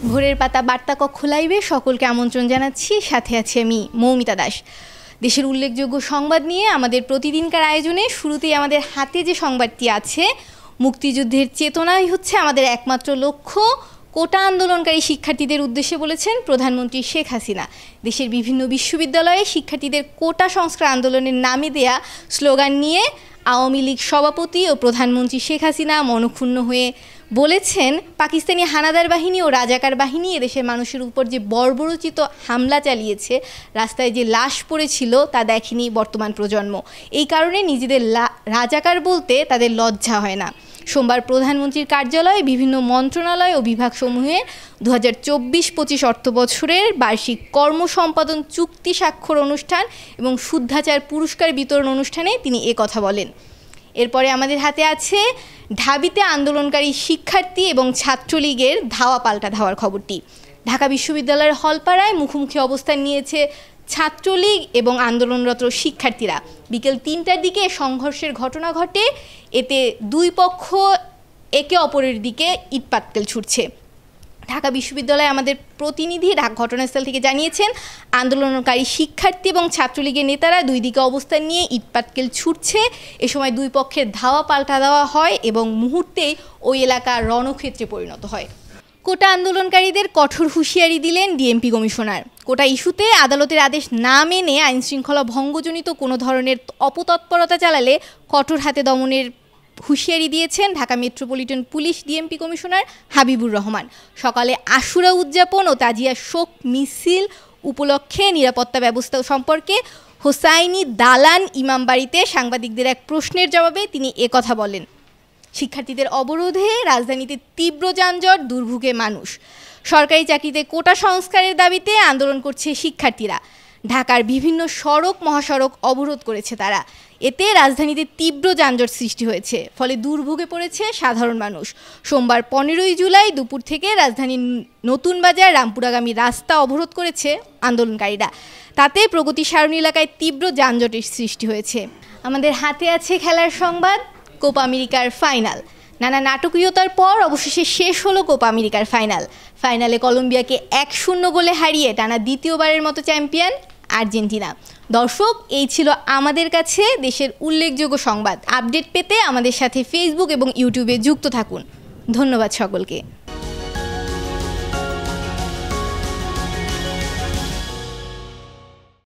ভোরের পাতা বার্তা কক্ষ লাইভে সকলকে আমন্ত্রণ জানাচ্ছি। সাথে আছি আমি মৌমিতা দাস। দেশের উল্লেখযোগ্য সংবাদ নিয়ে আমাদের প্রতিদিনকার আয়োজনে শুরুতেই আমাদের হাতে যে সংবাদটি আছে, মুক্তিযুদ্ধের চেতনাই হচ্ছে আমাদের একমাত্র লক্ষ্য, কোটা আন্দোলনকারী শিক্ষার্থীদের উদ্দেশ্যে বলেছেন প্রধানমন্ত্রী শেখ হাসিনা। দেশের বিভিন্ন বিশ্ববিদ্যালয়ে শিক্ষার্থীদের কোটা সংস্কার আন্দোলনের নামে দেয়া স্লোগান নিয়ে আওয়ামী লীগ সভাপতি ও প্রধানমন্ত্রী শেখ হাসিনা মনক্ষুণ্ণ হয়ে বলেছেন, পাকিস্তানি হানাদার বাহিনী ও রাজাকার বাহিনী এদেশের মানুষের উপর যে বর্বরোচিত হামলা চালিয়েছে, রাস্তায় যে লাশ পড়েছিল তা দেখেনি বর্তমান প্রজন্ম। এই কারণে নিজেদের রাজাকার বলতে তাদের লজ্জা হয় না। সোমবার প্রধানমন্ত্রীর কার্যালয়ে বিভিন্ন মন্ত্রণালয় ও বিভাগসমূহে 2024-25 অর্থবছরের বার্ষিক কর্মসম্পাদন চুক্তি স্বাক্ষর অনুষ্ঠান এবং শুদ্ধাচার পুরস্কার বিতরণ অনুষ্ঠানে তিনি কথা বলেন। এরপরে আমাদের হাতে আছে ঢাবিতে আন্দোলনকারী শিক্ষার্থী এবং ছাত্রলীগের ধাওয়া পাল্টা ধাওয়ার খবরটি। ঢাকা বিশ্ববিদ্যালয়ের হলপাড়ায় মুখোমুখি অবস্থান নিয়েছে ছাত্রলীগ এবং আন্দোলনরত শিক্ষার্থীরা। বিকেল 3টার দিকে সংঘর্ষের ঘটনা ঘটে। এতে দুই পক্ষ একে অপরের দিকে ইটপাটকেল ছুটছে। ঢাকা বিশ্ববিদ্যালয়ে আমাদের প্রতিনিধি ঘটনাস্থল থেকে জানিয়েছেন, আন্দোলনকারী শিক্ষার্থী এবং ছাত্রলীগের নেতারা দুই দিকে অবস্থান নিয়ে ইটপাটকেল ছুটছে। এ সময় দুই পক্ষের ধাওয়া পাল্টা দেওয়া হয় এবং মুহূর্তেই ওই এলাকা রণক্ষেত্রে পরিণত হয়। কোটা আন্দোলনকারীদের কঠোর হুঁশিয়ারি দিলেন ডিএমপি কমিশনার। কোটা ইস্যুতে আদালতের আদেশ না মেনে আইনশৃঙ্খলা ভঙ্গজনিত কোনো ধরনের অপতৎপরতা চালালে কঠোর হাতে দমনের হুঁশিয়ারি দিয়েছেন Dhaka metropolitan police DMP commissioner Habibur Rahman. সকালে আশুরা উদযাপন ও তাজিয়া শোক মিছিল উপলক্ষে নিরাপত্তা ব্যবস্থা সম্পর্কে হোসাইনি দালান ইমামবাড়িতে সাংবাদিকদের এক প্রশ্নের জবাবে তিনি কথা বলেন। শিক্ষার্থীদের অবরোধে রাজধানীতে তীব্র যানজট, দুর্ভোগে মানুষ। সরকারি চাকরিতে কোটা সংস্কারের দাবিতে আন্দোলন করছে শিক্ষার্থীরা। ঢাকার বিভিন্ন সড়ক মহাসড়ক অবরোধ করেছে তারা। এতে রাজধানীতে তীব্র যানজট সৃষ্টি হয়েছে, ফলে দুর্ভোগে পড়েছে সাধারণ মানুষ। সোমবার 15ই জুলাই দুপুর থেকে রাজধানীর নতুন বাজার রামপুরাগামী রাস্তা অবরোধ করেছে আন্দোলনকারীরা। তাতে প্রগতি সারণী এলাকায় তীব্র যানজটের সৃষ্টি হয়েছে। আমাদের হাতে আছে খেলার সংবাদ। কোপা আমেরিকার ফাইনাল। নানা নাটকীয়তার পর অবশেষে শেষ হলো কোপা আমেরিকার ফাইনালে কলম্বিয়াকে 1-0 গোলে হারিয়ে টানা দ্বিতীয়বারের মতো চ্যাম্পিয়ন আর্জেন্টিনা। দর্শক, এই ছিল আমাদের কাছে দেশের উল্লেখযোগ্য সংবাদ। আপডেট পেতে আমাদের সাথে ফেসবুক এবং ইউটিউবে যুক্ত থাকুন। ধন্যবাদ সকলকে।